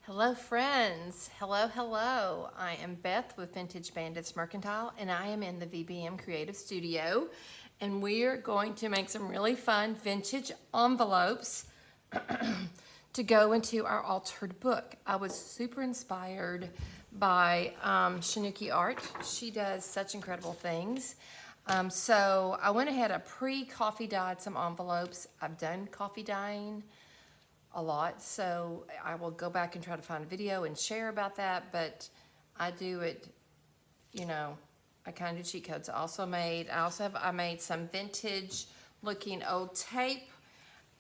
Hello, friends. Hello, hello. I am Beth with Vintage Bandits Mercantile, and I am in the VBM Creative Studio. And we are going to make some really fun vintage envelopes to go into our altered book. I was super inspired by Shanuki Art. She does such incredible things. So I went ahead, I pre-coffee dyed some envelopes. I've done coffee dyeing a lot, so I will go back and try to find a video and share about that, but I do it, I kind of do cheat codes. I made some vintage looking old tape,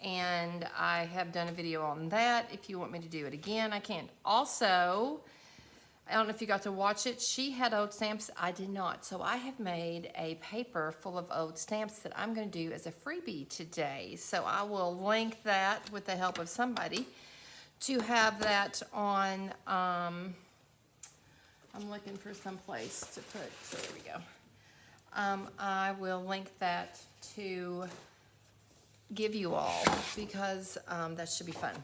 and I have done a video on that. If you want me to do it again, I can. Also, I don't know if you got to watch it. She had old stamps. I did not. So I have made a paper full of old stamps that I'm going to do as a freebie today. So I will link that with the help of somebody to have that on. I'm looking for some place to put. So there we go. I will link that to give you all because that should be fun.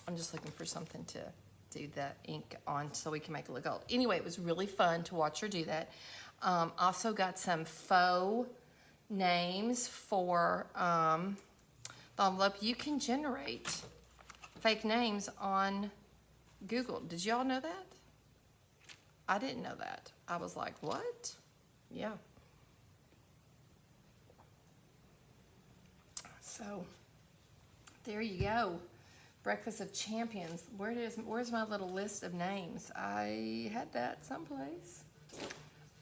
I'm just looking for something to do the ink on so we can make it look old. Anyway, it was really fun to watch her do that. Also got some faux names for the envelope. You can generate fake names on Google. Did y'all know that? I didn't know that. I was like, what? Yeah. So there you go. Breakfast of Champions. Where's my little list of names? I had that someplace.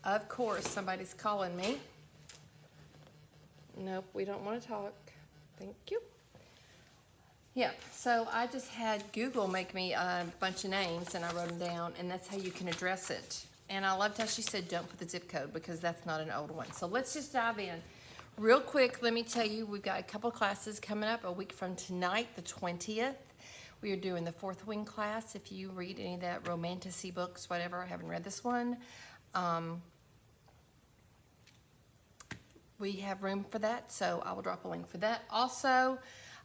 Of course, somebody's calling me. Nope, we don't want to talk. Thank you. Yeah, so I just had Google make me a bunch of names, and I wrote them down, and that's how you can address it. And I loved how she said don't put the zip code because that's not an old one. So let's just dive in. Real quick, let me tell you, we've got a couple classes coming up a week from tonight, the 20th. We are doing the Fourth Wing class. If you read any of that romanticy books, whatever, I haven't read this one. We have room for that, so I will drop a link for that. Also,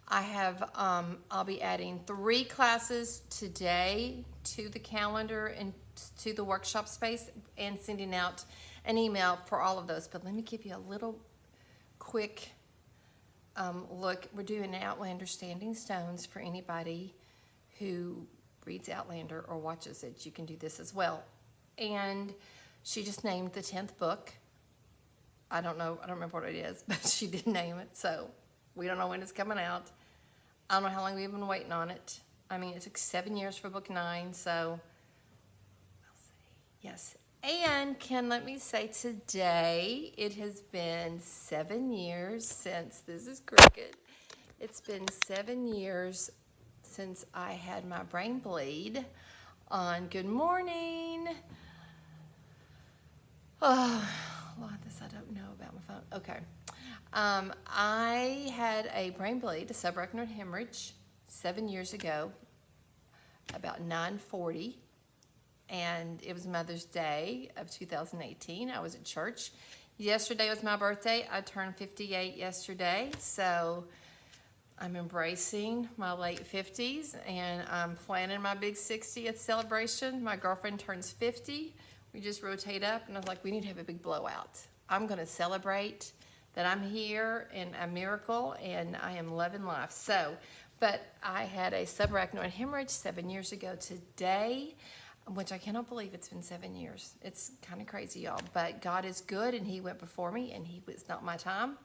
I have, I'll be adding 3 classes today to the calendar and to the workshop space and sending out an email for all of those. But let me give you a little quick look. We're doing Outlander Standing Stones for anybody who reads Outlander or watches it. You can do this as well. And she just named the 10th book. I don't remember what it is, but she did name it. So we don't know when it's coming out. I don't know how long we've been waiting on it. I mean, it took 7 years for book 9, so we'll see. Yes. And let me say today, it has been 7 years since, this is crooked. It's been 7 years since I had my brain bleed on Good Morning. Oh, a lot of this I don't know about my phone. Okay. I had a brain bleed, a subarachnoid hemorrhage, 7 years ago, about 9:40. And it was Mother's Day of 2018. I was at church. Yesterday was my birthday. I turned 58 yesterday, so I'm embracing my late 50s, and I'm planning my big 60th celebration. My girlfriend turns 50. We just rotate up, and I was like, we need to have a big blowout. I'm going to celebrate that I'm here and a miracle, and I am loving life. So, but I had a subarachnoid hemorrhage 7 years ago today, which I cannot believe it's been 7 years. It's kind of crazy, y'all. But God is good, and He went before me, and it's not my time.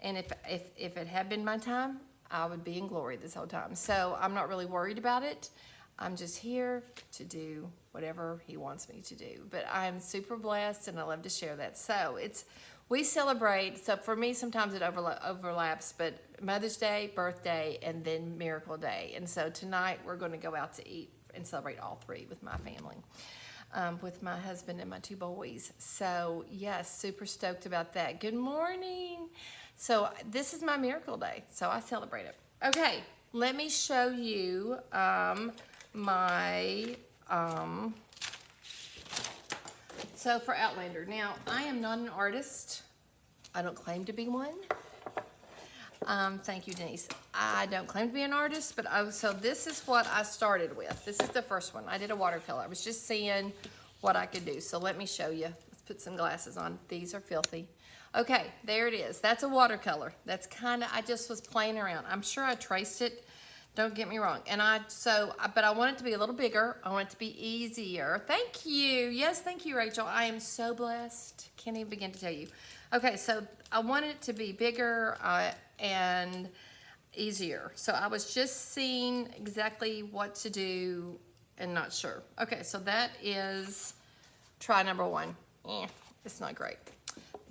And if it had been my time, I would be in glory this whole time. So I'm not really worried about it. I'm just here to do whatever He wants me to do. But I'm super blessed, and I love to share that. So we celebrate. So for me, sometimes it overlaps, but Mother's Day, birthday, and then Miracle Day. And so tonight we're going to go out to eat and celebrate all 3 with my family, with my husband and my 2 boys. So yes, super stoked about that. Good morning. So this is my miracle day, so I celebrate it. Okay, let me show you so for Outlander. Now, I am not an artist. I don't claim to be one. Thank you, Denise. I don't claim to be an artist, but so this is what I started with. This is the first one. I did a watercolor. I was just seeing what I could do. So let me show you. Let's put some glasses on. These are filthy. Okay, there it is. That's a watercolor. That's kind of, I just was playing around. I'm sure I traced it. Don't get me wrong. But I want it to be a little bigger. I want it to be easier. Thank you. Yes, thank you, Rachel. I am so blessed. Can't even begin to tell you. Okay, so I want it to be bigger and easier. So I was just seeing exactly what to do and not sure. Okay, so that is try number one. It's not great.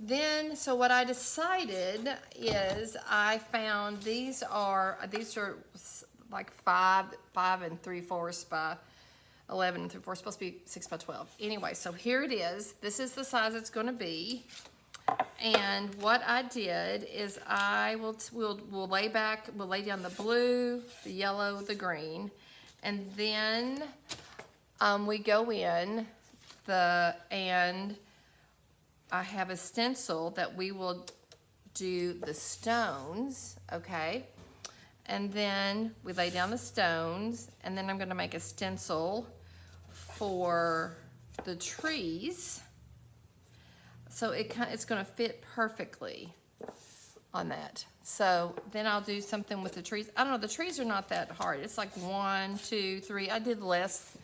Then, so what I decided is I found these are like 5 3/4 by 11 3/4, supposed to be 6 by 12. Anyway, so here it is. This is the size it's going to be. And what I did is we'll lay down the blue, the yellow, the green, and then we go in and I have a stencil that we will do the stones, okay? And then we lay down the stones, and then I'm gonna make a stencil for the trees. So it's gonna fit perfectly on that. So then I'll do something with the trees. I don't know, the trees are not that hard. It's like 1, 2, 3. I did less.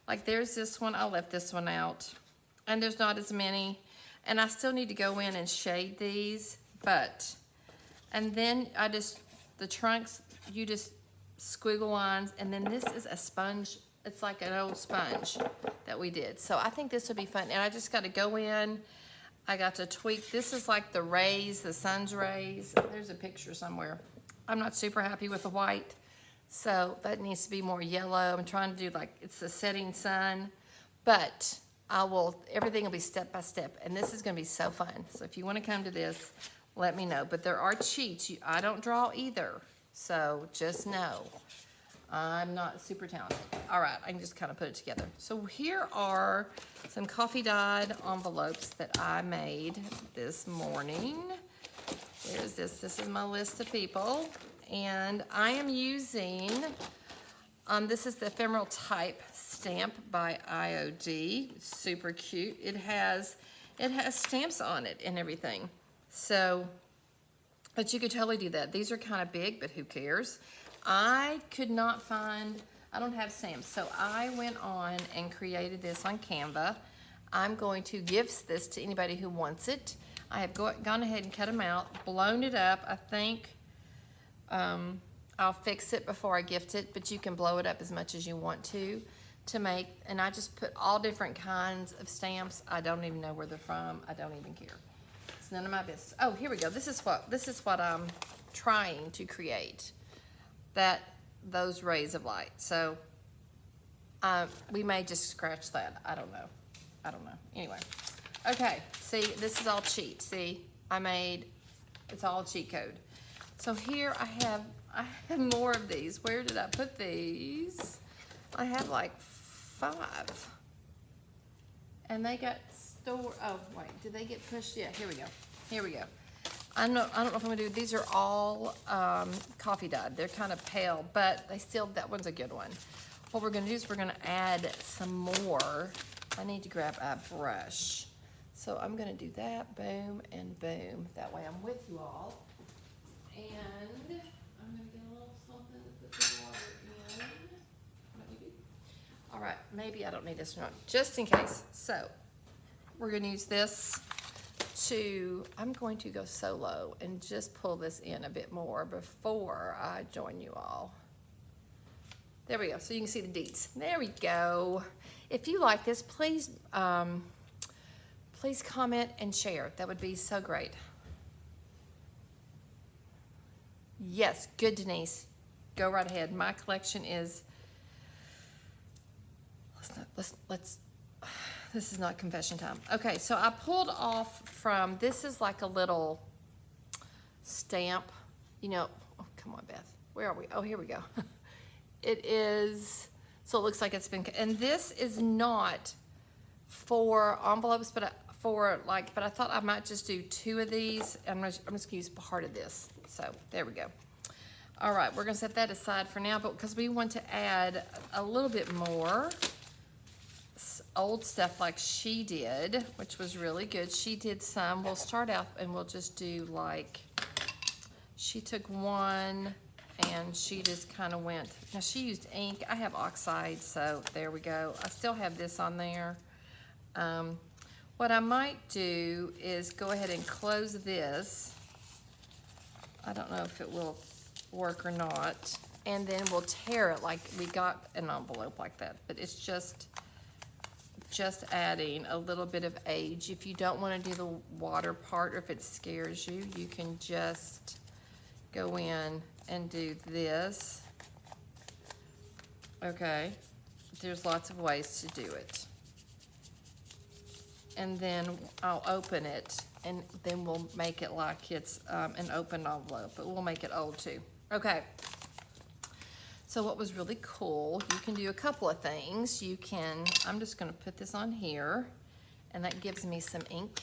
Like there's this one, I left this one out. And there's not as many. And I still need to go in and shade these, and then the trunks, you just squiggle lines, and then this is a sponge. It's like an old sponge that we did. So I think this will be fun. And I just got to go in. I got to tweak. This is like the rays, the sun's rays. There's a picture somewhere. I'm not super happy with the white, so that needs to be more yellow. I'm trying to do like it's the setting sun, but everything will be step by step, and this is gonna be so fun. So if you wanna come to this, let me know. But there are cheats. I don't draw either, so just know I'm not super talented. All right, I can just kind of put it together. So here are some coffee dyed envelopes that I made this morning. There's this. This is my list of people, and I am using, this is the ephemeral type stamp by IOD. Super cute. It has stamps on it and everything. So, but you could totally do that. These are kind of big, but who cares? I could not find, I don't have stamps, so I went on and created this on Canva. I'm going to gift this to anybody who wants it. I have gone ahead and cut them out, blown it up. I think I'll fix it before I gift it, but you can blow it up as much as you want to make, and I just put all different kinds of stamps. I don't even know where they're from. I don't even care. It's none of my business. Oh, here we go. This is what I'm trying to create. Those rays of light. So we may just scratch that. I don't know. Anyway. Okay, see, this is all cheat. See, it's all cheat code. So here I have more of these. Where did I put these? I have like 5. And they got stored. Oh, wait, did they get pushed? Yeah, here we go. Here we go. I don't know if I'm gonna do, these are all coffee dyed. They're kind of pale, but that one's a good one. What we're gonna do is we're gonna add some more. I need to grab a brush. So I'm gonna do that, boom and boom. That way I'm with you all. And I'm gonna get a little something to put the water in. Maybe. All right, maybe I don't need this or not, just in case. So we're gonna use this I'm going to go solo and just pull this in a bit more before I join you all. There we go, so you can see the deets. There we go. If you like this, please comment and share. That would be so great. Yes, good, Denise. Go right ahead. My collection is, this is not confession time. Okay, so I pulled off from, this is like a little stamp, oh, come on, Beth. Where are we? Oh, here we go. It is, so it looks like it's been, and this is not for envelopes, but for like, but I thought I might just do 2 of these. I'm just gonna use part of this. So there we go. All right, we're gonna set that aside for now, but because we want to add a little bit more old stuff like she did, which was really good. She did some. We'll start out and we'll just do like, she took one and she just kind of went, now she used ink. I have oxide, so there we go. I still have this on there. What I might do is go ahead and close this. I don't know if it will work or not. And then we'll tear it like we got an envelope like that. But it's just adding a little bit of age. If you don't want to do the water part, or if it scares you, you can just go in and do this. Okay, there's lots of ways to do it. And then I'll open it, and then we'll make it like it's an open envelope, but we'll make it old too. Okay. So what was really cool, you can do a couple of things. You can, I'm just gonna put this on here, and that gives me some ink.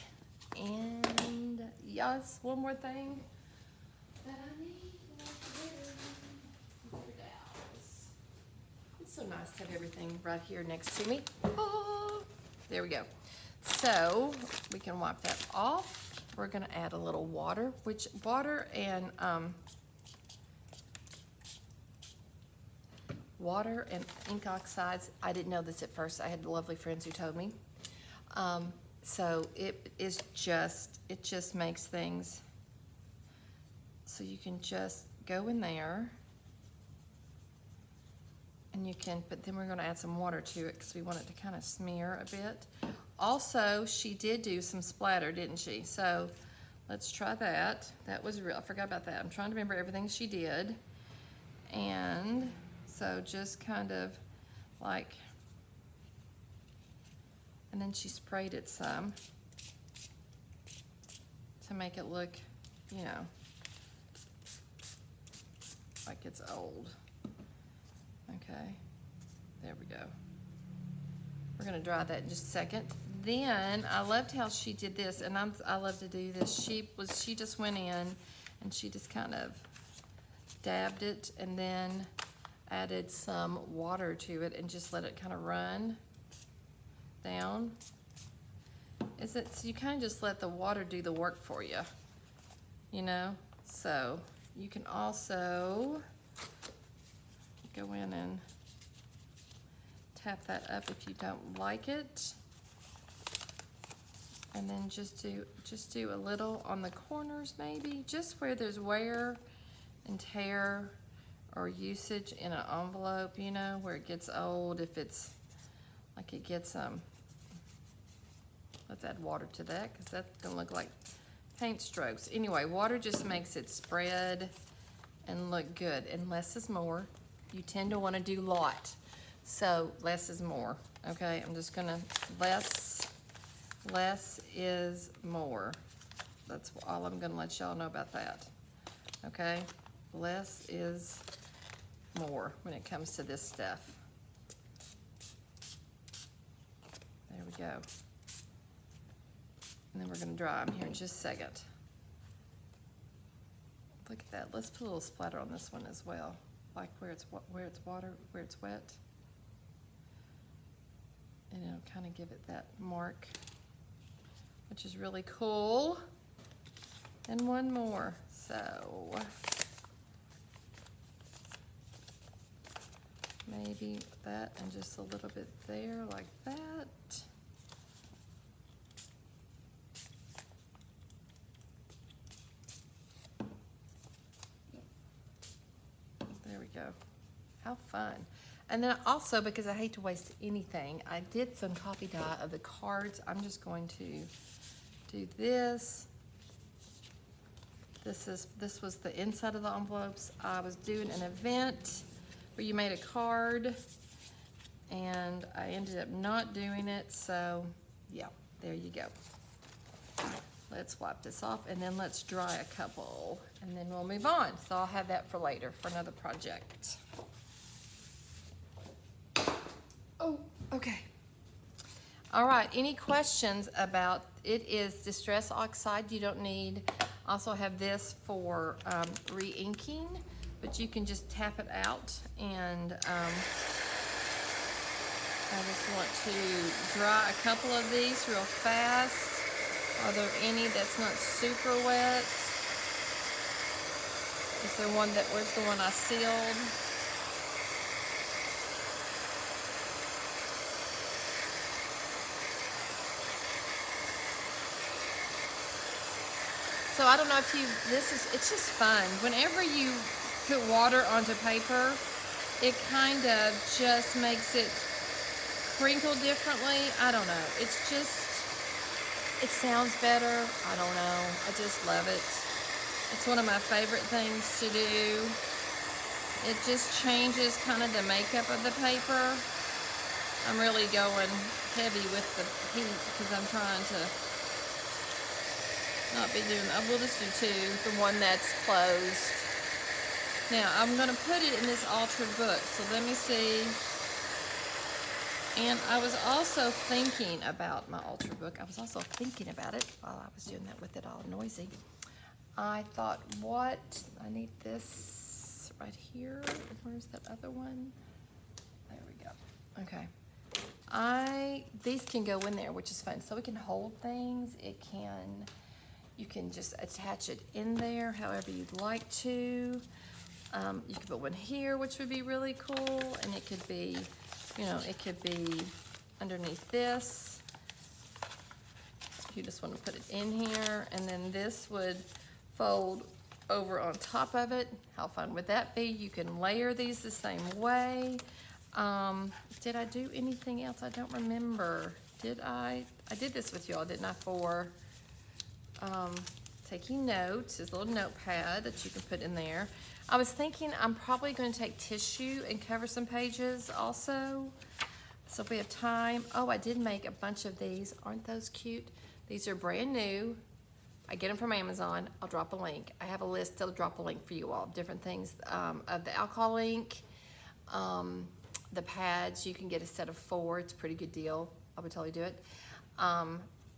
And yes, one more thing that I need. It's so nice to have everything right here next to me. Oh, there we go. So we can wipe that off. We're gonna add a little water, which water and ink oxides, I didn't know this at first. I had lovely friends who told me. So it just makes things, so you can just go in there and you can, but then we're gonna add some water to it because we want it to kind of smear a bit. Also, she did do some splatter, didn't she? So let's try that. That was real, I forgot about that. I'm trying to remember everything she did. And so just kind of like, and then she sprayed it some to make it look, you know, like it's old. Okay, there we go. We're gonna dry that in just a second. Then I loved how she did this, and I love to do this. She just went in and she just kind of dabbed it and then added some water to it and just let it kind of run down. So you kind of just let the water do the work for you, you know? So you can also go in and tap that up if you don't like it. And then just do a little on the corners maybe, just where there's wear and tear or usage in an envelope, you know, where it gets old. If it's like it gets, let's add water to that because that's gonna look like paint strokes. Anyway, water just makes it spread and look good, and less is more. You tend to wanna do lot, so less is more, okay? I'm just gonna, less is more. That's all I'm gonna let y'all know about that, okay? Less is more when it comes to this stuff. There we go. And then we're gonna dry them here in just a second. Look at that. Let's put a little splatter on this one as well, like where it's water, where it's wet. And it'll kind of give it that mark, which is really cool. And one more. So maybe that and just a little bit there like that. There we go. How fun. And then also, because I hate to waste anything, I did some copy dye of the cards. I'm just going to do this. This was the inside of the envelopes. I was doing an event where you made a card, and I ended up not doing it, so yeah, there you go. Let's wipe this off, and then let's dry a couple, and then we'll move on. So I'll have that for later, for another project. Oh, okay. All right, any questions about it is Distress Oxide. You don't need, also have this for re-inking, but you can just tap it out. And I just want to dry a couple of these real fast. Are there any that's not super wet? Is there one that was the one I sealed? So I don't know if you, it's just fun. Whenever you put water onto paper, it kind of just makes it crinkle differently. I don't know. It's just, it sounds better. I don't know. I just love it. It's one of my favorite things to do. It just changes kind of the makeup of the paper. I'm really going heavy with the heat because I'm trying to not be doing, I will just do two, the one that's closed. Now I'm going to put it in this altered book, so let me see. And I was also thinking about my altered book. I was also thinking about it while I was doing that with it all noisy. I thought, what? I need this right here. Where's that other one? There we go. Okay. These can go in there, which is fun. So it can hold things. You can just attach it in there however you'd like to. You could put one here, which would be really cool. And it could be, it could be underneath this. You just want to put it in here. And then this would fold over on top of it. How fun would that be? You can layer these the same way. Did I do anything else? I don't remember. Did I? I did this with y'all, didn't I, for taking notes. This little notepad that you can put in there. I was thinking I'm probably going to take tissue and cover some pages also. So if we have time. Oh, I did make a bunch of these. Aren't those cute? These are brand new. I get them from Amazon. I'll drop a link. I have a list. I'll drop a link for you all. Different things of the alcohol ink. The pads, you can get a set of 4. It's a pretty good deal. I would totally do it.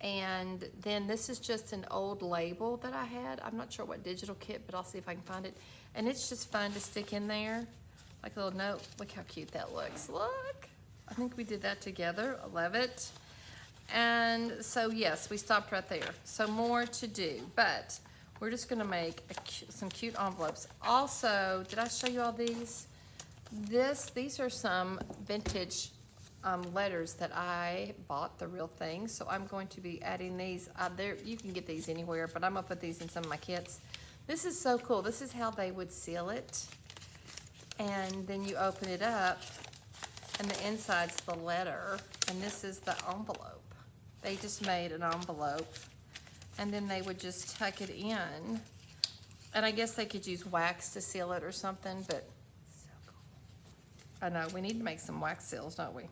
And then this is just an old label that I had. I'm not sure what digital kit, but I'll see if I can find it. And it's just fun to stick in there. Like a little note. Look how cute that looks. Look. I think we did that together. I love it. And so yes, we stopped right there. So more to do, but we're just gonna make some cute envelopes. Also, did I show you all these? These are some vintage letters that I bought, the real thing. So I'm going to be adding these. There, you can get these anywhere, but I'm gonna put these in some of my kits. This is so cool. This is how they would seal it. And then you open it up, and the inside's the letter, and this is the envelope. They just made an envelope, and then they would just tuck it in. And I guess they could use wax to seal it or something, but so cool. I know, we need to make some wax seals, don't we?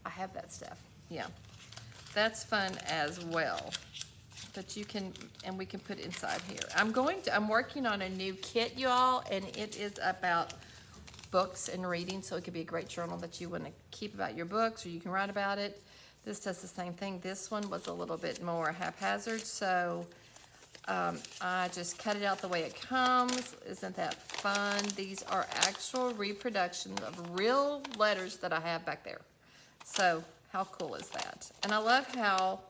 I have that stuff, yeah. That's fun as well. But you can, and we can put inside here. I'm working on a new kit, y'all, and it is about books and reading, so it could be a great journal that you want to keep about your books, or you can write about it. This does the same thing. This one was a little bit more haphazard, so I just cut it out the way it comes. Isn't that fun? These are actual reproductions of real letters that I have back there. So how cool is that? And I love how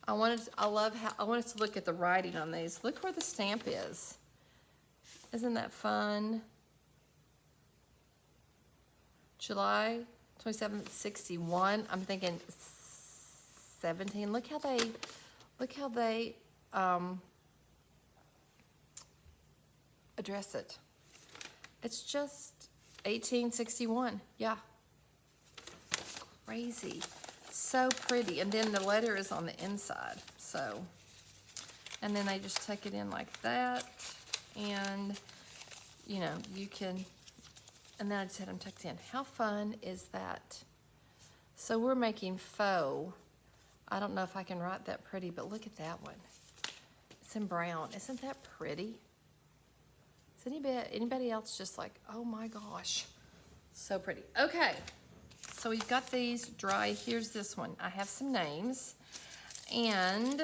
I want us to look at the writing on these. Look where the stamp is. Isn't that fun? July 27th, 61. I'm thinking 17. Look how they address it. It's just 1861. Yeah. Crazy. So pretty. And then the letter is on the inside. So, and then they just tuck it in like that. And, you can, and then I just had them tucked in. How fun is that? So we're making faux. I don't know if I can write that pretty, but look at that one. It's in brown. Isn't that pretty? Is anybody else just like, oh my gosh, so pretty. Okay, so we've got these dry. Here's this one. I have some names, And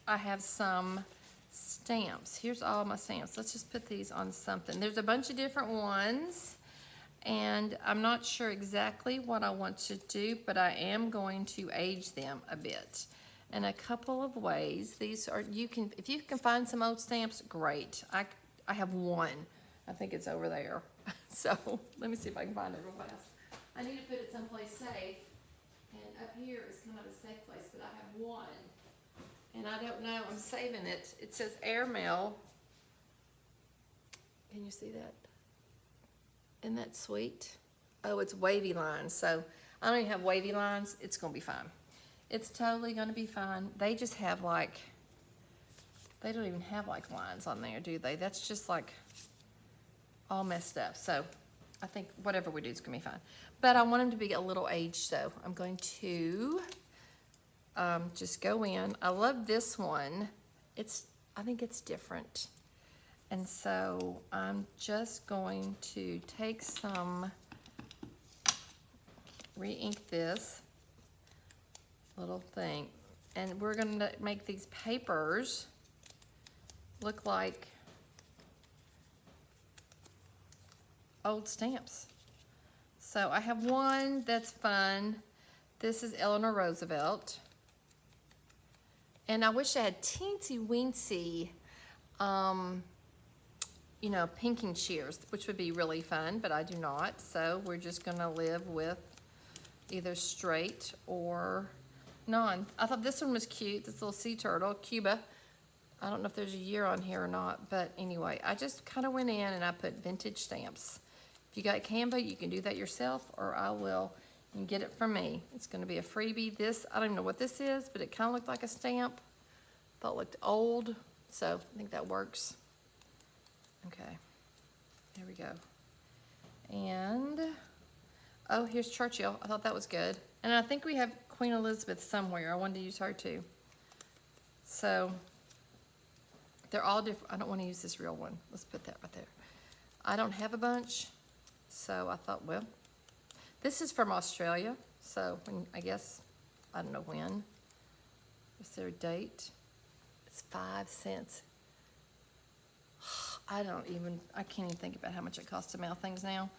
I have some stamps. Here's all my stamps. Let's just put these on something. There's a bunch of different ones, and I'm not sure exactly what I want to do, but I am going to age them a bit in a couple of ways. These are, if you can find some old stamps, great. I have one. I think it's over there. So let me see if I can find it real fast. I need to put it someplace safe, and up here is kind of a safe place, but I have one. And I don't know, I'm saving it. It says airmail. Can you see that? Isn't that sweet? Oh, it's wavy lines. So I don't even have wavy lines. It's gonna be fine. It's totally gonna be fine. They just have like, they don't even have like lines on there, do they? That's just like all messed up. So I think whatever we do is gonna be fine. But I want them to be a little aged, so I'm going to just go in. I love this one. I think it's different. And so I'm just going to take some, re-ink this little thing. And we're gonna make these papers look like old stamps. So I have one that's fun. This is Eleanor Roosevelt. And I wish I had teensy weensy, you know, pinking shears, which would be really fun, but I do not. So we're just gonna live with either straight or non. I thought this one was cute, this little sea turtle, Cuba. I don't know if there's a year on here or not, but anyway, I just kind of went in and I put vintage stamps. If you got Canva, you can do that yourself, or I will. You can get it from me. It's going to be a freebie. This, I don't even know what this is, but it kind of looked like a stamp. Thought it looked old, so I think that works. Okay, there we go. And, oh, here's Churchill. I thought that was good. And I think we have Queen Elizabeth somewhere. I wanted to use her too. So, they're all different. I don't want to use this real one. Let's put that right there. I don't have a bunch, so I thought, well, this is from Australia, so when, I guess, I don't know when. Is there a date? It's 5 cents. I can't even think about how much it costs to mail things now.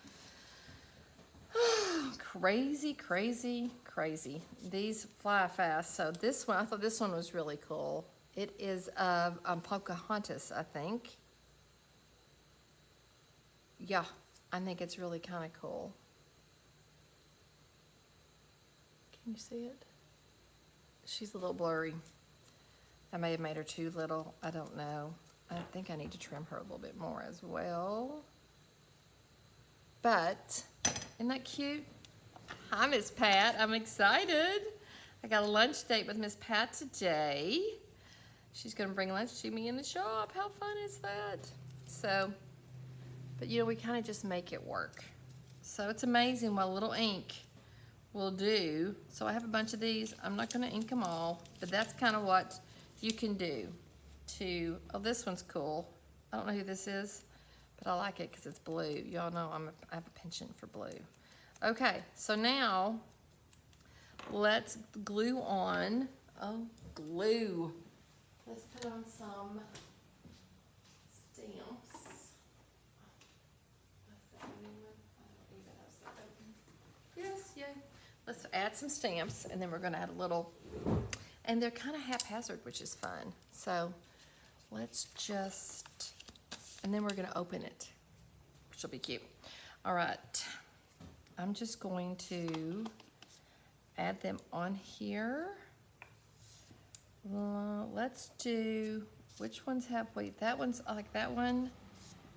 Crazy, crazy, crazy. These fly fast. So this one, I thought this one was really cool. It is of Pocahontas, I think. Yeah, I think it's really kind of cool. Can you see it? She's a little blurry. I may have made her too little. I don't know. I think I need to trim her a little bit more as well. But, isn't that cute? Hi, Miss Pat. I'm excited. I got a lunch date with Miss Pat today. She's going to bring lunch to me in the shop. How fun is that? So, but you know, we kind of just make it work. So it's amazing what a little ink will do. So I have a bunch of these. I'm not going to ink them all, but that's kind of what you can do to, oh, this one's cool. I don't know who this is, but I like it because it's blue. Y'all know I have a penchant for blue. Okay, so now let's glue on, oh, glue. Let's put on some stamps. Yes, yay. Let's add some stamps, and then we're gonna add a little, and they're kind of haphazard, which is fun. So let's just, and then we're gonna open it, which will be cute. All right, I'm just going to add them on here. Let's do, which ones have we? That one's, I like that one.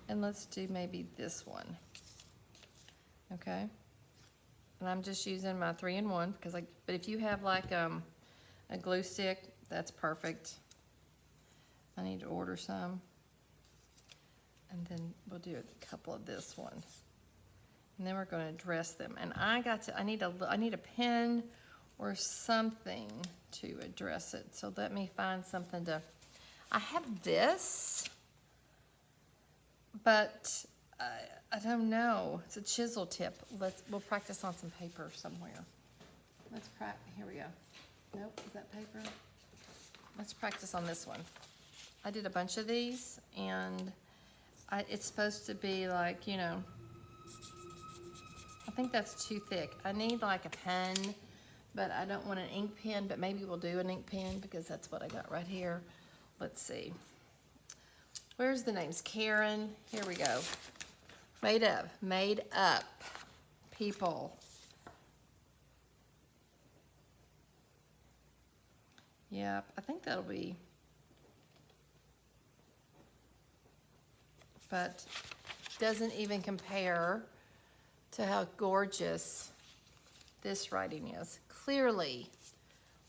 And let's do maybe this one. Okay. And I'm just using my 3-in-1 because but if you have like a glue stick, that's perfect. I need to order some. And then we'll do a couple of this one. And then we're going to dress them. And I need a pen or something to address it. So let me find something to, I have this, but I don't know. It's a chisel tip. We'll practice on some paper somewhere. Here we go. Nope, is that paper? Let's practice on this one. I did a bunch of these, and it's supposed to be like, you know, I think that's too thick. I need like a pen, but I don't want an ink pen, but maybe we'll do an ink pen because that's what I got right here. Let's see. Where's the names? Karen, here we go. Made up people. Yep, I think that'll be, but doesn't even compare to how gorgeous this writing is. Clearly,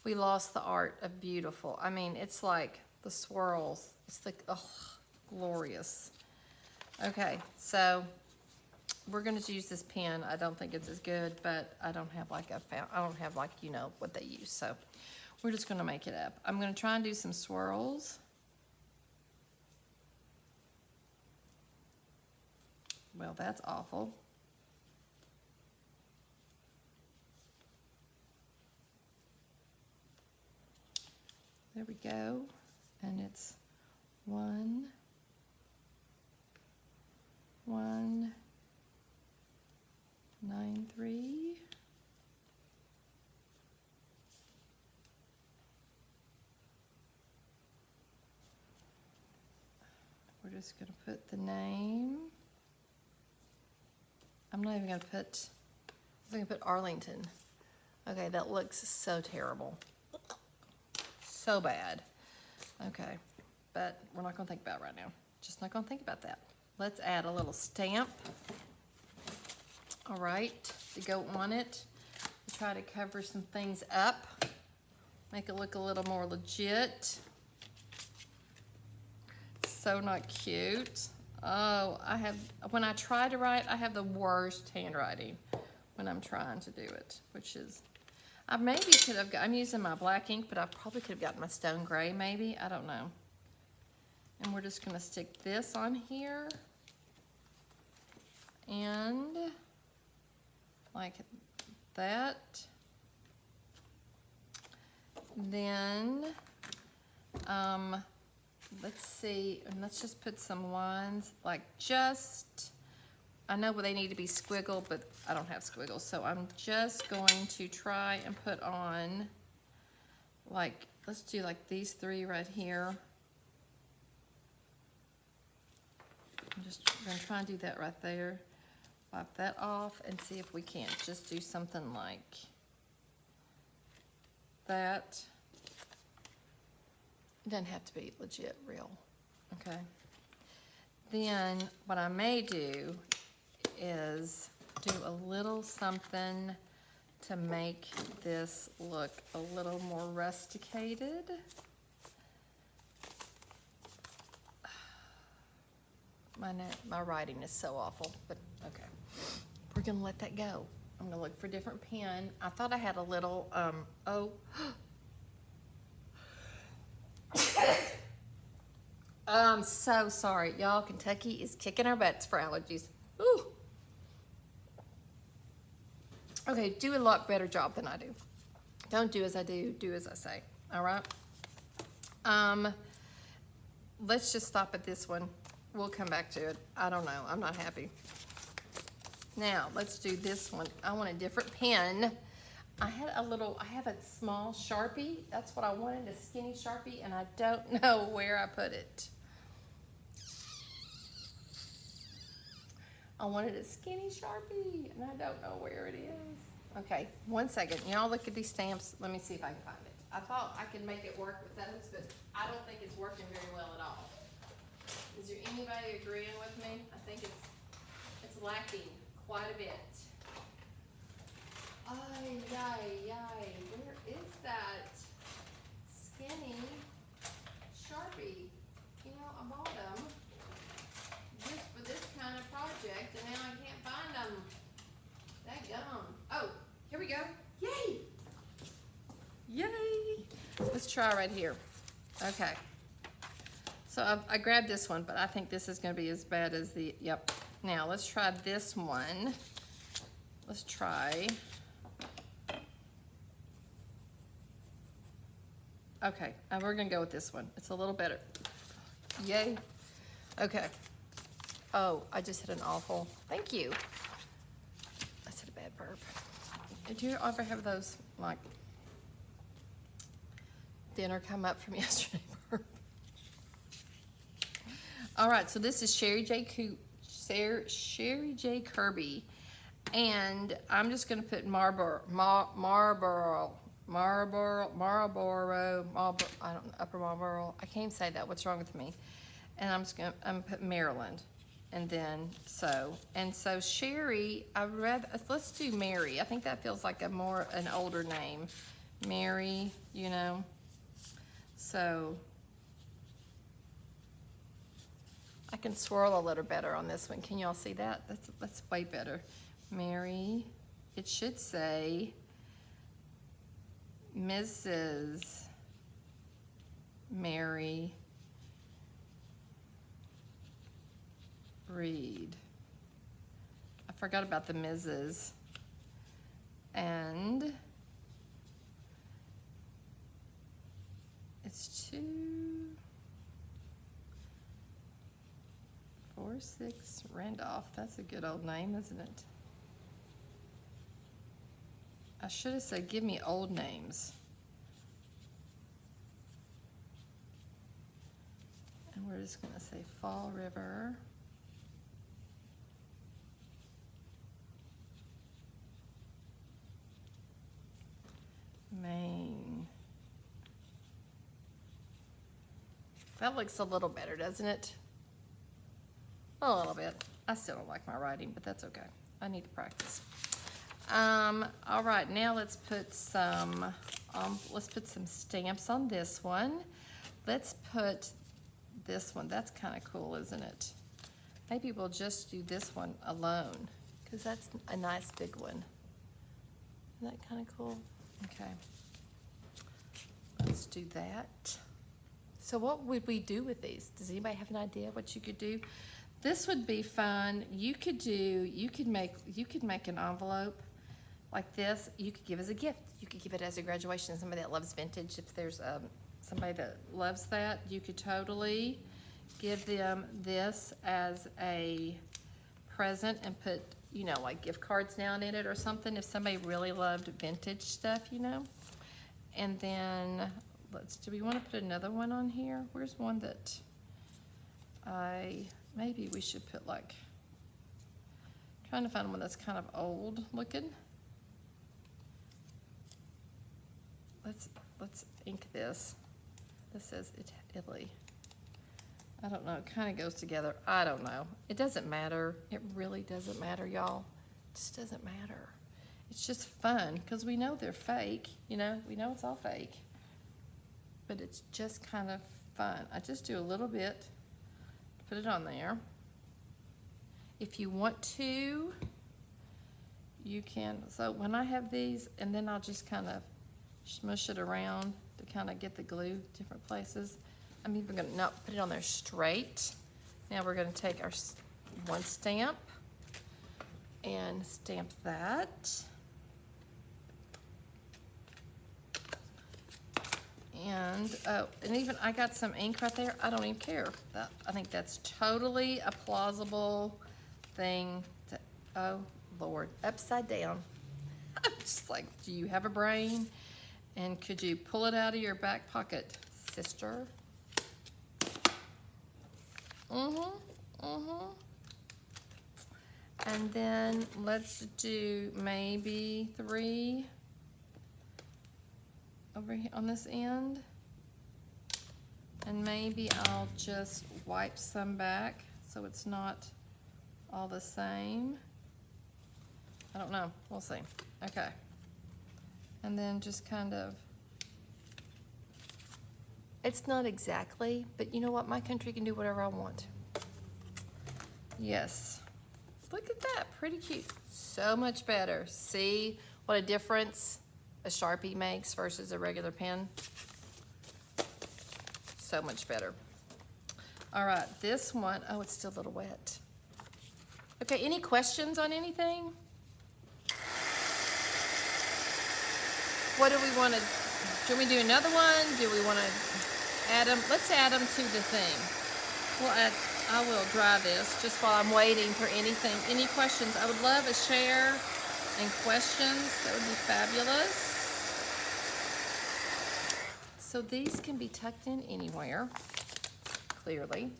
we lost the art of beautiful. I mean, it's like the swirls. It's like, oh, glorious. Okay, so we're gonna use this pen. I don't think it's as good, but I don't have like you know, what they use. So we're just gonna make it up. I'm gonna try and do some swirls. Well, that's awful. There we go. And it's 1, 1, 9, 3. We're just gonna put the name. I'm not even gonna put, I'm gonna put Arlington. Okay, that looks so terrible. So bad. Okay, but we're not gonna think about it right now. Just not gonna think about that. Let's add a little stamp. All right, to go on it. Try to cover some things up. Make it look a little more legit. So not cute. Oh, when I try to write, I have the worst handwriting when I'm trying to do it, which is, I maybe could have, I'm using my black ink, but I probably could have gotten my stone gray maybe, I don't know. And we're just gonna stick this on here. And like that. Then, let's see, and let's just put some lines, like just, I know they need to be squiggled, but I don't have squiggles, so I'm just going to try and put on, like, let's do like these 3 right here. I'm just gonna try and do that right there. Wipe that off and see if we can't just do something like that. It doesn't have to be legit real, okay? Then what I may do is do a little something to make this look a little more rusticated. My writing is so awful, but okay. We're gonna let that go. I'm gonna look for a different pen. I thought I had a little, oh. I'm so sorry, y'all. Kentucky is kicking our butts for allergies. Ooh. Okay, do a lot better job than I do. Don't do as I do, do as I say. All right. Let's just stop at this one. We'll come back to it. I don't know. I'm not happy. Now let's do this one. I want a different pen. I have a small Sharpie. That's what I wanted, a skinny Sharpie, and I don't know where I put it. I wanted a skinny Sharpie, and I don't know where it is. Okay, 1 second. Y'all look at these stamps. Let me see if I can find it. I thought I could make it work with those, but I don't think it's working very well at all. Is there anybody agreeing with me? I think it's lacking quite a bit. Ay, ay, ay, where is that skinny Sharpie? You know, I bought them just for this kind of project, and now I can't find them. Dadgum. Oh, here we go. Yay! Yay! Let's try right here. Okay. So I grabbed this one, but I think this is going to be as bad as the, yep. Now let's try this one. Let's try. Okay, we're gonna go with this one. It's a little better. Yay. Okay. Oh, I just hit an awful, thank you. I said a bad burp. Did you ever have those, like, dinner come up from yesterday burp? All right, so this is Sherry J. Kirby, and I'm just gonna put Marlboro, I don't know, Upper Marlboro. I can't even say that. What's wrong with me? And I'm gonna put Maryland, and then so Sherry. Let's do Mary. I think that feels like an older name, Mary. You know, so I can swirl a little better on this one. Can y'all see that? That's way better. Mary. It should say Mrs. Mary Reed. I forgot about the Mrs. And it's 246 Randolph. That's a good old name, isn't it? I should have said, give me old names. And we're just gonna say Fall River. Maine. That looks a little better, doesn't it? A little bit. I still don't like my writing, but that's okay. I need to practice. All right, now let's put some stamps on this one. Let's put this one. That's kind of cool, isn't it? Maybe we'll just do this one alone, because that's a nice big one. Isn't that kind of cool? Okay. Let's do that. So what would we do with these? Does anybody have an idea what you could do? This would be fun. You could make an envelope like this. You could give as a gift. You could give it as a graduation to somebody that loves vintage. If there's somebody that loves that, you could totally give them this as a present and put, you know, like gift cards down in it or something if somebody really loved vintage stuff, you know. And then do we want to put another one on here? Where's one that maybe we should put, like, trying to find one that's kind of old looking. Let's ink this. This says Italy. I don't know, it kind of goes together. I don't know. It doesn't matter. It really doesn't matter, y'all. It just doesn't matter. It's just fun because we know they're fake, you know, we know it's all fake. But it's just kind of fun. I just do a little bit, put it on there. If you want to, you can. So when I have these, and then I'll just kind of smush it around to kind of get the glue different places. I'm even gonna not put it on there straight. Now we're gonna take our one stamp and stamp that. And even I got some ink right there. I don't even care. I think that's totally a plausible thing to, oh Lord, upside down. I'm just like, do you have a brain? And could you pull it out of your back pocket, sister? And then let's do maybe 3 over here on this end. And maybe I'll just wipe some back so it's not all the same. I don't know, we'll see. Okay. And then just kind of, it's not exactly, but you know what? My country can do whatever I want. Yes. Look at that, pretty cute. So much better. See what a difference a Sharpie makes versus a regular pen? So much better. All right, this one, oh, it's still a little wet. Okay, any questions on anything? What do we want to, Do we do another one? Do we want to add them? Let's add them to the thing. I will dry this just while I'm waiting for anything. Any questions? I would love a share and questions. That would be fabulous. So these can be tucked in anywhere, clearly.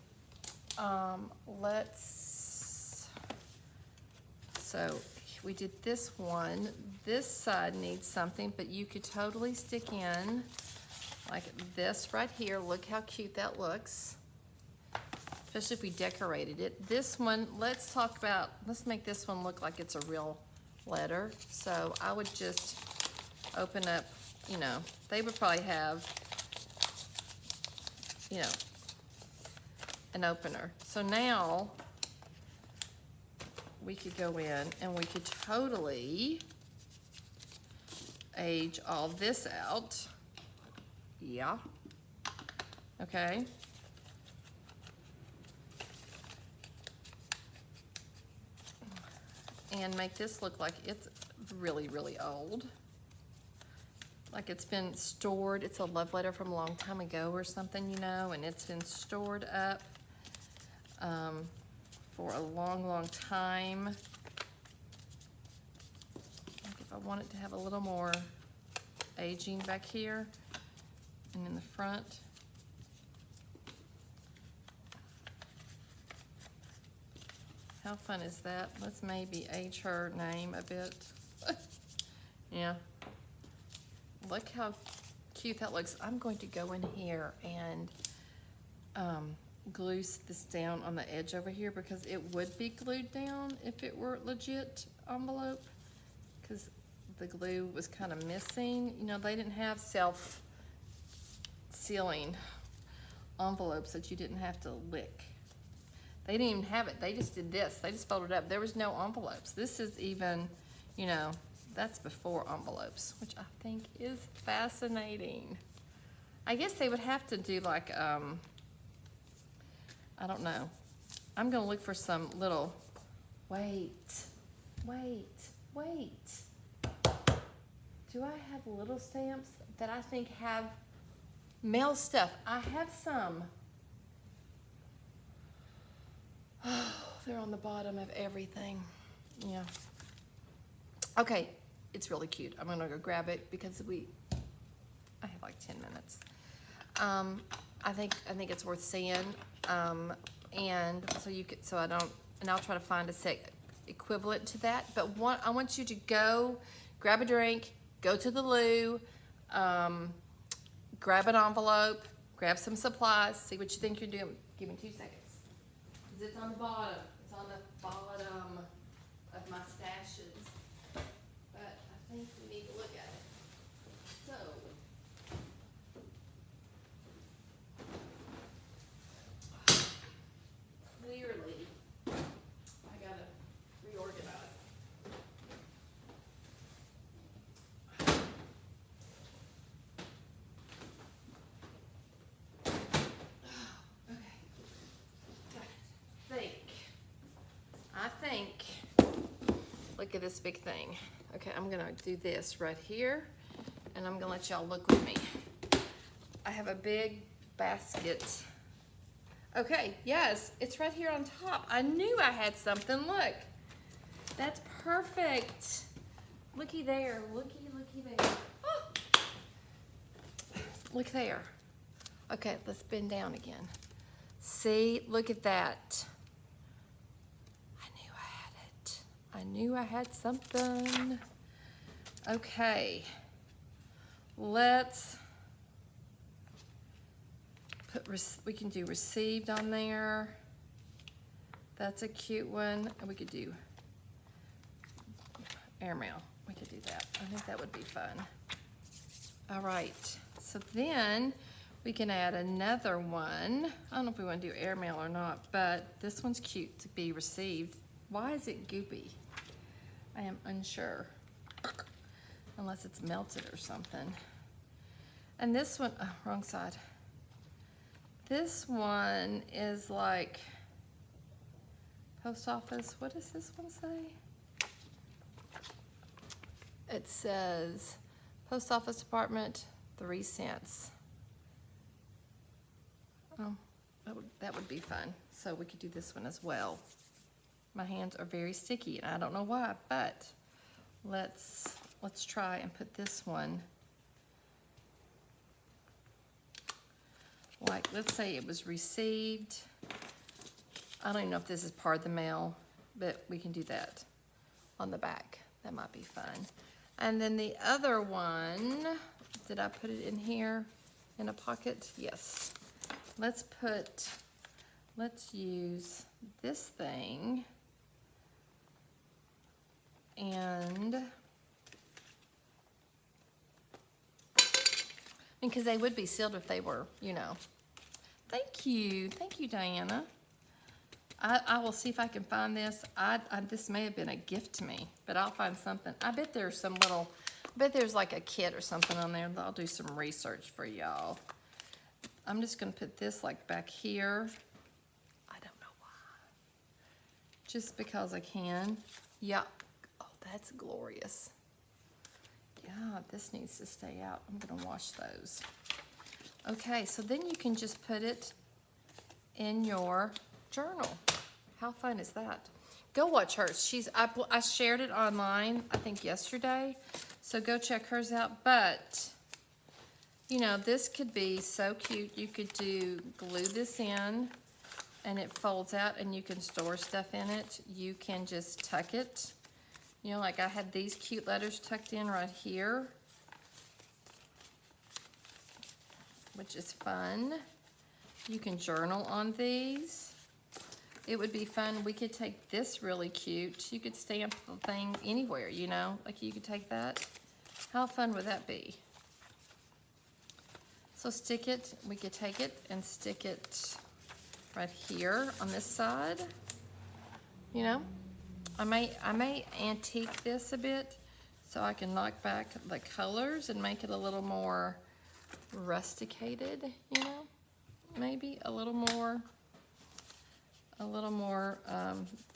So we did this one. This side needs something, but you could totally stick in like this right here. Look how cute that looks, especially if we decorated it. This one, let's make this one look like it's a real letter. So I would just open up, you know, they would probably have, you know, an opener. So now we could go in and we could totally age all this out. Yeah. Okay. And make this look like it's really, really old. Like it's been stored. It's a love letter from a long time ago or something, you know, and it's been stored up for a long, long time. Like if I want it to have a little more aging back here and in the front. How fun is that? Let's maybe age her name a bit. Yeah. Look how cute that looks. I'm going to go in here and glue this down on the edge over here because it would be glued down if it were legit envelope, because the glue was kind of missing. You know, they didn't have self-sealing envelopes that you didn't have to lick. They didn't even have it. They just did this. They just folded it up. There was no envelopes. This is even, you know, that's before envelopes, which I think is fascinating. I guess they would have to do like, I don't know. I'm gonna look for some little, wait. Do I have little stamps that I think have mail stuff? I have some. Oh, they're on the bottom of everything. Yeah. Okay, it's really cute. I'm gonna go grab it because I have like 10 minutes. I think it's worth seeing. And so I'll try to find a set equivalent to that. But I want you to go grab a drink, go to the loo, grab an envelope, grab some supplies, see what you think you're doing. Give me 2 seconds. Because it's on the bottom. It's on the bottom of my stashes. But I think we need to look at it. So, clearly, I gotta reorganize. I think, look at this big thing. Okay, I'm gonna do this right here, and I'm gonna let y'all look with me. I have a big basket. Okay, yes, it's right here on top. I knew I had something, look. That's perfect. Looky there, looky there. Oh. Look there. Okay, let's bend down again. See, look at that. I knew I had something. Okay, let's put, we can do received on there. That's a cute one. And we could do airmail. We could do that. I think that would be fun. All right, so then we can add another one. I don't know if we want to do airmail or not, but this one's cute to be received. Why is it goopy? I am unsure, unless it's melted or something. And this one, oh, wrong side. This one is like post office. What does this one say? It says post office department, 3 cents. Oh, that would be fun. So we could do this one as well. My hands are very sticky, and I don't know why, but let's try and put this one, like, let's say it was received. I don't even know if this is part of the mail, but we can do that on the back. That might be fun. And then the other one, did I put it in here in a pocket? Yes. Let's use this thing, and because they would be sealed if they were, you know. Thank you, Diana. I will see if I can find this. This may have been a gift to me, but I'll find something. I bet there's like a kit or something on there. I'll do some research for y'all. I'm just gonna put this like back here. I don't know why. Just because I can. Yeah. Oh, that's glorious. Yeah, this needs to stay out. I'm gonna wash those. Okay, so then you can just put it in your journal. How fun is that? Go watch hers. I shared it online, I think yesterday. So go check hers out. But you know, this could be so cute. You could glue this in, and it folds out, and you can store stuff in it. You can just tuck it. You know, like I had these cute letters tucked in right here, which is fun. You can journal on these. It would be fun. We could take this really cute. You could stamp the thing anywhere, you know, like you could take that. How fun would that be? So stick it, we could take it and stick it right here on this side. You know, I may antique this a bit so I can knock back the colors and make it a little more rusticated, you know, maybe a little more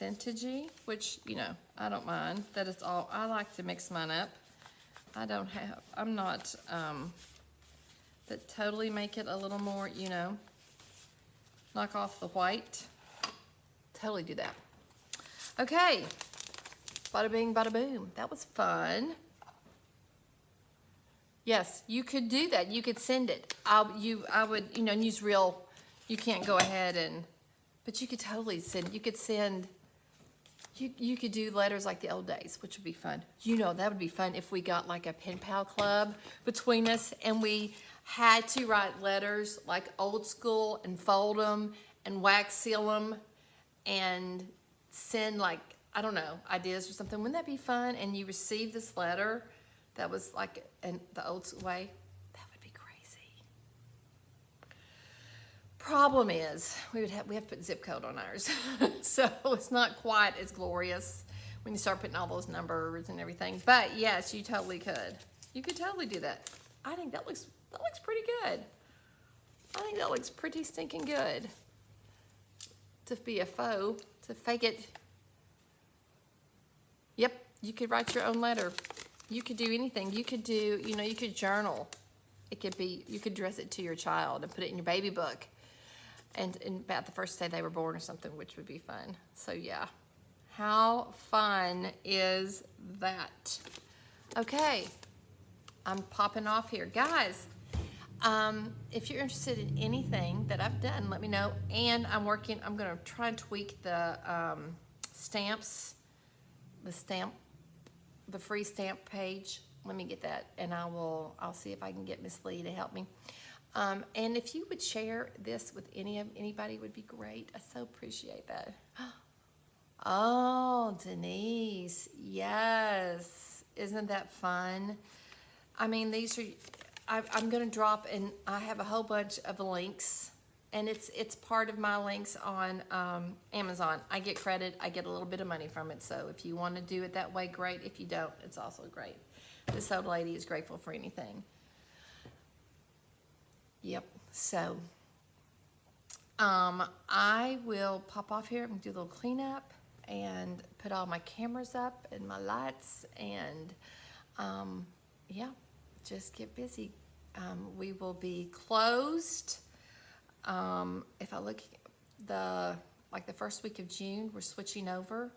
vintagey, which, you know, I don't mind. That is all. I like to mix mine up. I'm not, but totally make it a little more, you know, knock off the white. Totally do that. Okay, bada bing, bada boom. That was fun. Yes, you could do that. You could send it. I would, you know, use real, you can't go ahead and, but you could totally send, you could do letters like the old days, which would be fun. You know, that would be fun if we got like a pen pal club between us and we had to write letters like old school and fold them and wax seal them and send, like, I don't know, ideas or something. Wouldn't that be fun? And you receive this letter that was like in the old school way. That would be crazy. Problem is, we have to put zip code on ours. So it's not quite as glorious when you start putting all those numbers and everything. But yes, you totally could. You could totally do that. I think that looks pretty good. I think that looks pretty stinking good. To be a faux, to fake it. Yep, you could write your own letter. You could do anything. You could do, you know, you could journal. It could be, you could address it to your child and put it in your baby book. And about the first day they were born or something, which would be fun. So yeah, how fun is that? Okay, I'm popping off here. Guys, if you're interested in anything that I've done, let me know. And I'm gonna try and tweak the stamps, the free stamp page. Let me get that, and I'll see if I can get Miss Lee to help me. And if you would share this with anybody, would be great. I so appreciate that. Oh, Denise, yes, isn't that fun? I mean, these are. I'm gonna drop, and I have a whole bunch of links, and it's part of my links on Amazon. I get credit. I get a little bit of money from it. So if you want to do it that way, great. If you don't, it's also great. This old lady is grateful for anything. Yep. So I will pop off here and do a little cleanup and put all my cameras up and my lights and yeah, just get busy. We will be closed. If I look like the first week of June, we're switching over.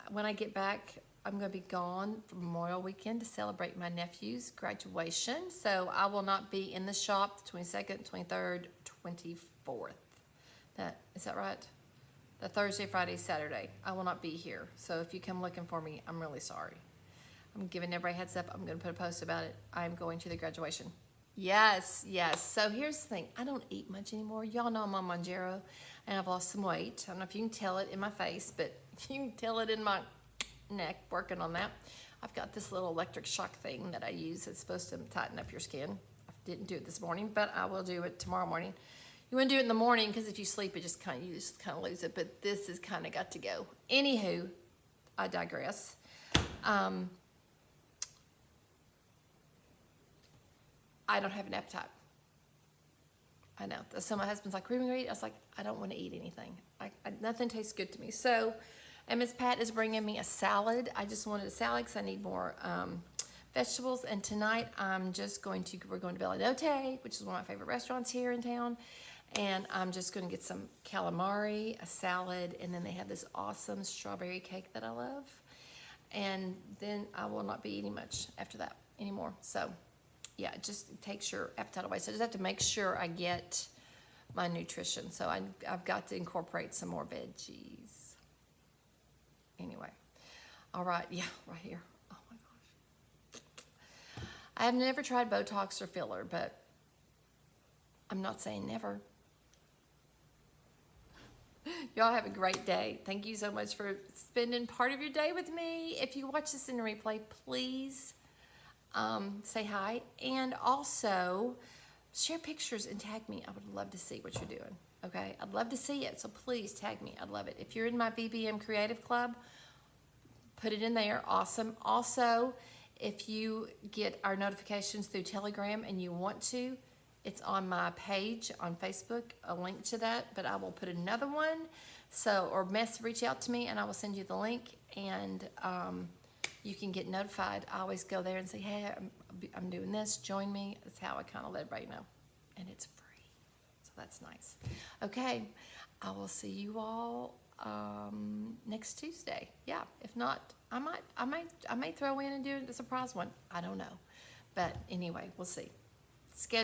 When I get back, I'm going to be gone for Memorial Weekend to celebrate my nephew's graduation. So I will not be in the shop the 22nd, 23rd, 24th. Is that right? The Thursday, Friday, Saturday. I will not be here. So if you come looking for me, I'm really sorry. I'm giving everybody a heads up. I'm going to put a post about it. I'm going to the graduation. Yes, yes. So here's the thing. I don't eat much anymore. Y'all know I'm on Monjero, and I've lost some weight. I don't know if you can tell it in my face, but you can tell it in my neck, working on that. I've got this little electric shock thing that I use. It's supposed to tighten up your skin. I didn't do it this morning, but I will do it tomorrow morning. You want to do it in the morning because if you sleep, you just kind of lose it. But this has kind of got to go. Anywho, I digress. I don't have an appetite. I know. So my husband's like, "We're gonna eat." I was like, "I don't want to eat anything. Nothing tastes good to me." So, and Miss Pat is bringing me a salad. I just wanted a salad because I need more vegetables. And tonight we're going to Bella Notte, which is one of my favorite restaurants here in town. And I'm just going to get some calamari, a salad, and then they have this awesome strawberry cake that I love. And then I will not be eating much after that anymore. So, yeah, it just takes your appetite away. So I just have to make sure I get my nutrition. So I've got to incorporate some more veggies. Anyway, all right, yeah, right here. Oh my gosh. I have never tried Botox or filler, but I'm not saying never. Y'all have a great day. Thank you so much for spending part of your day with me. If you watch this in the replay, please say hi. And also share pictures and tag me. I would love to see what you're doing. Okay? I'd love to see it. So please tag me. I'd love it. If you're in my VBM Creative Club, put it in there. Awesome. Also, if you get our notifications through Telegram and you want to, it's on my page on Facebook, a link to that, but I will put another one. So, reach out to me and I will send you the link, and you can get notified. I always go there and say, "Hey, I'm doing this, join me." That's how I kind of let everybody know. And it's free, so that's nice. Okay, I will see you all next Tuesday. Yeah, if not, I might throw in and do a surprise one. I don't know. But anyway, we'll see. Schedule